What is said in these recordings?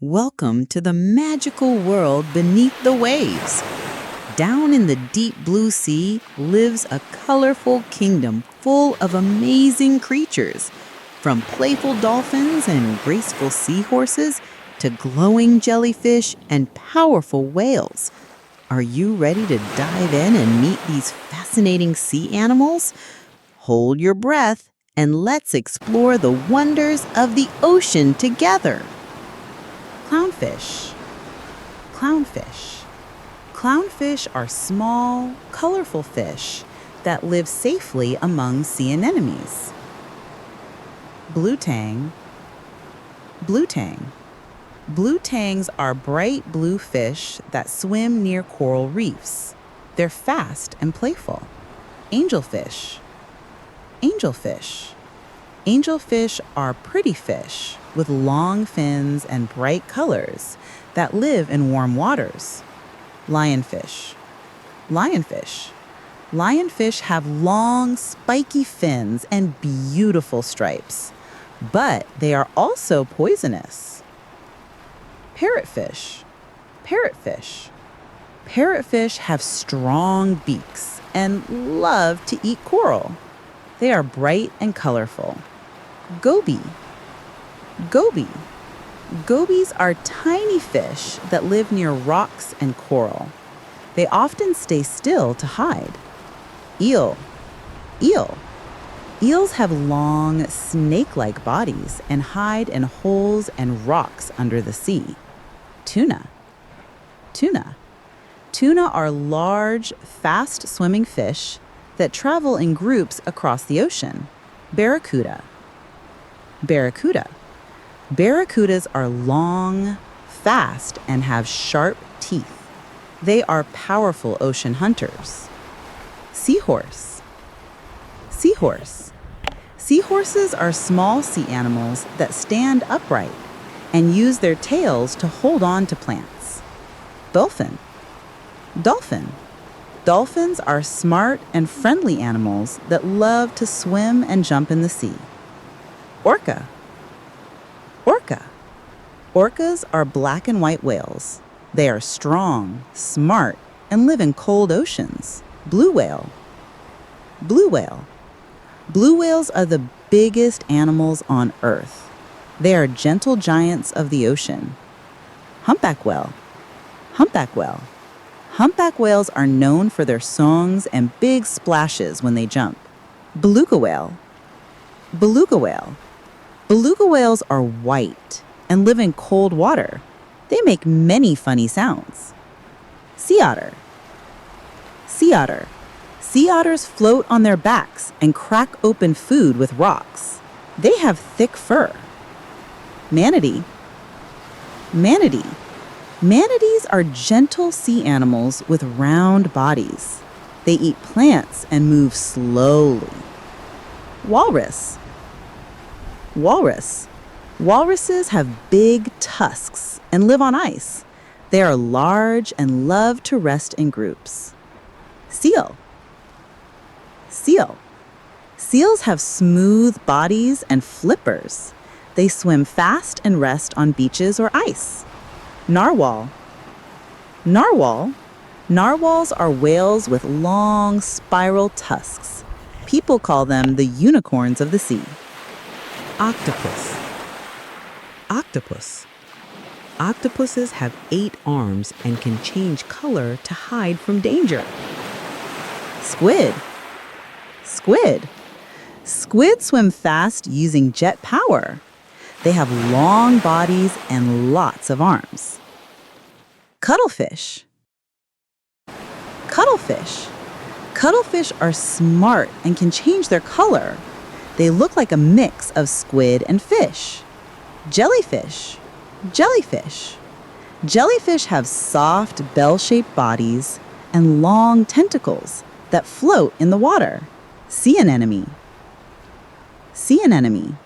Welcome to the magical world beneath the waves. Down in the deep blue sea lives a colorful kingdom full of amazing creatures, from playful dolphins and graceful seahorses to glowing jellyfish and powerful whales. Are you ready to dive in and meet these fascinating sea animals? Hold your breath and let's explore the wonders of the ocean together. Clownfish. Clownfish. Clownfish are small, colorful fish that live safely among sea anemones. Blue tang. Blue tang. Blue tangs are bright blue fish that swim near coral reefs. They're fast and playful. Angelfish. Angelfish. Angelfish are pretty fish with long fins and bright colors that live in warm waters. Lionfish. Lionfish. Lionfish have long, spiky fins and beautiful stripes, but they are also poisonous. Parrotfish. Parrotfish. Parrotfish have strong beaks and love to eat coral. They are bright and colorful. Goby. Goby. Gobies are tiny fish that live near rocks and coral. They often stay still to hide. Eel. Eel. Eels have long, snake-like bodies and hide in holes and rocks under the sea. Tuna. Tuna. Tuna are large, fast-swimming fish that travel in groups across the ocean. Barracuda. Barracuda. Barracudas are long, fast, and have sharp teeth. They are powerful ocean hunters. Seahorse. Seahorse. Seahorses are small sea animals that stand upright and use their tails to hold on to plants. Dolphin. Dolphin. Dolphins are smart and friendly animals that love to swim and jump in the sea. Orca. Orca. Orcas are black and white whales. They are strong, smart, and live in cold oceans. Blue whale. Blue whale. Blue whales are the biggest animals on Earth. They are gentle giants of the ocean. Humpback whale. Humpback whale. Humpback whales are known for their songs and big splashes when they jump. Beluga whale. Beluga whale. Beluga whales are white and live in cold water. They make many funny sounds. Sea otter. Sea otter. Sea otters float on their backs and crack open food with rocks. They have thick fur. Manatee. Manatee. Manatees are gentle sea animals with round bodies. They eat plants and move slowly. Walrus. Walrus. Walruses have big tusks and live on ice. They are large and love to rest in groups. Seal. Seal. Seals have smooth bodies and flippers. They swim fast and rest on beaches or ice. Narwhal. Narwhal. Narwhals are whales with long, spiral tusks. People call them the unicorns of the sea. Octopus. Octopus. Octopuses have 8 arms and can change color to hide from danger. Squid. Squid. Squid swim fast using jet power. They have long bodies and lots of arms. Cuttlefish. Cuttlefish. Cuttlefish are smart and can change their color. They look like a mix of squid and fish. Jellyfish. Jellyfish. Jellyfish have soft, bell-shaped bodies and long tentacles that float in the water. Sea anemone. Sea anemone.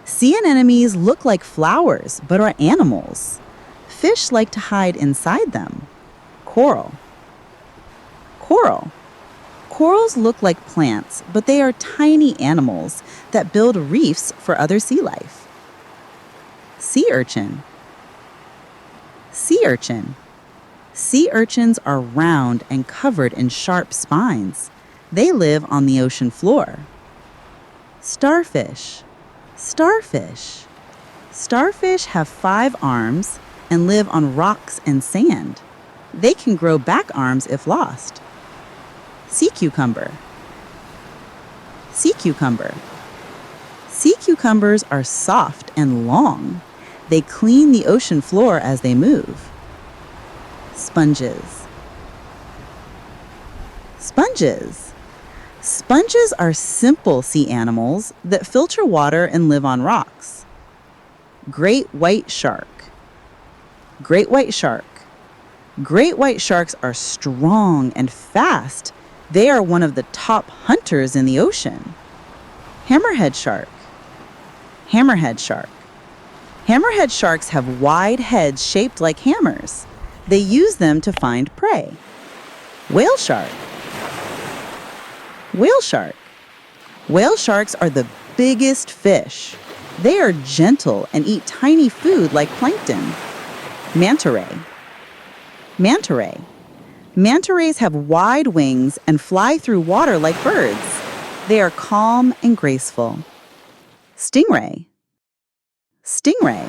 Sea anemones look like flowers but are animals. Fish like to hide inside them. Coral. Coral. Corals look like plants, but they are tiny animals that build reefs for other sea life. Sea urchin. Sea urchin. Sea urchins are round and covered in sharp spines. They live on the ocean floor. Starfish. Starfish. Starfish have 5 arms and live on rocks and sand. They can grow back arms if lost. Sea cucumber. Sea cucumber. Sea cucumbers are soft and long. They clean the ocean floor as they move. Sponges. Sponges. Sponges are simple sea animals that filter water and live on rocks. Great white shark. Great white shark. Great white sharks are strong and fast. They are one of the top hunters in the ocean. Hammerhead shark. Hammerhead shark. Hammerhead sharks have wide heads shaped like hammers. They use them to find prey. Whale shark. Whale shark. Whale sharks are the biggest fish. They are gentle and eat tiny food like plankton. Manta ray. Manta ray. Manta rays have wide wings and fly through water like birds. They are calm and graceful. Stingray. Stingray.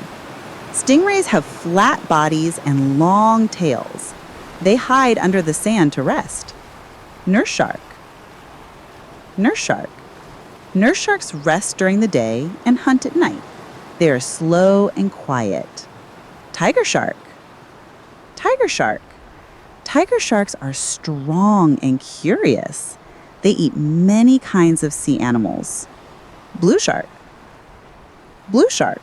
Stingrays have flat bodies and long tails. They hide under the sand to rest. Nurse shark. Nurse shark. Nurse sharks rest during the day and hunt at night. They are slow and quiet. Tiger shark. Tiger shark. Tiger sharks are strong and curious. They eat many kinds of sea animals. Blue shark. Blue shark.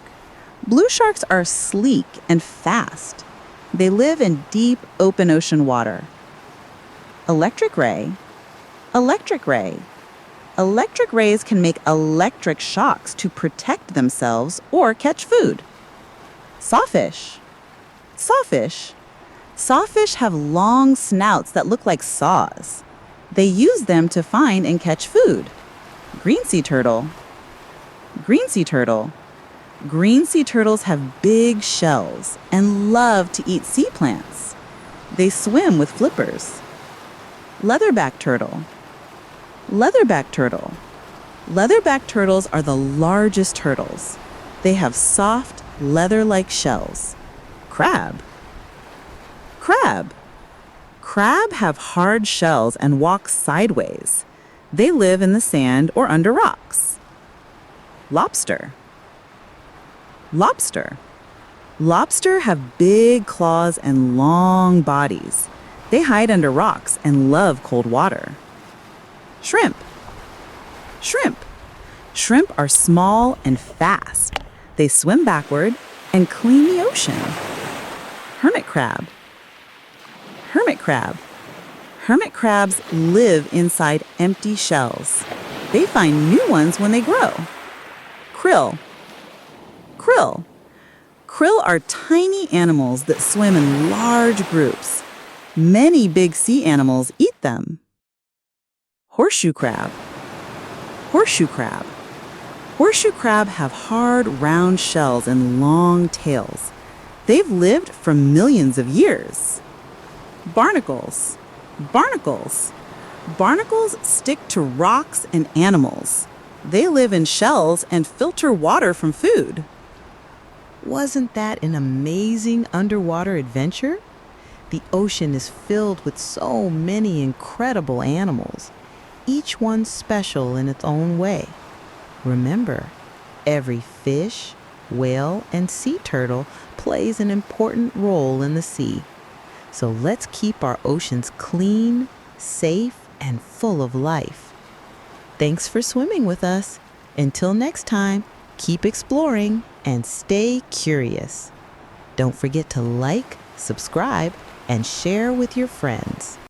Blue sharks are sleek and fast. They live in deep, open ocean water. Electric ray. Electric ray. Electric rays can make electric shocks to protect themselves or catch food. Sawfish. Sawfish. Sawfish have long snouts that look like saws. They use them to find and catch food. Green sea turtle. Green sea turtle. Green sea turtles have big shells and love to eat sea plants. They swim with flippers. Leatherback turtle. Leatherback turtle. Leatherback turtles are the largest turtles. They have soft, leather-like shells. Crab. Crab. Crab have hard shells and walk sideways. They live in the sand or under rocks. Lobster. Lobster. Lobster have big claws and long bodies. They hide under rocks and love cold water. Shrimp. Shrimp. Shrimp are small and fast. They swim backward and clean the ocean. Hermit crab. Hermit crab. Hermit crabs live inside empty shells. They find new ones when they grow. Krill. Krill. Krill are tiny animals that swim in large groups. Many big sea animals eat them. Horseshoe crab. Horseshoe crab. Horseshoe crab have hard, round shells and long tails. They've lived for millions of years. Barnacles. Barnacles. Barnacles stick to rocks and animals. They live in shells and filter water from food. Wasn't that an amazing underwater adventure? The ocean is filled with so many incredible animals, each one special in its own way. Remember, every fish, whale, and sea turtle plays an important role in the sea. So let's keep our oceans clean, safe, and full of life. Thanks for swimming with us. Until next time, keep exploring and stay curious. Don't forget to like, subscribe, and share with your friends.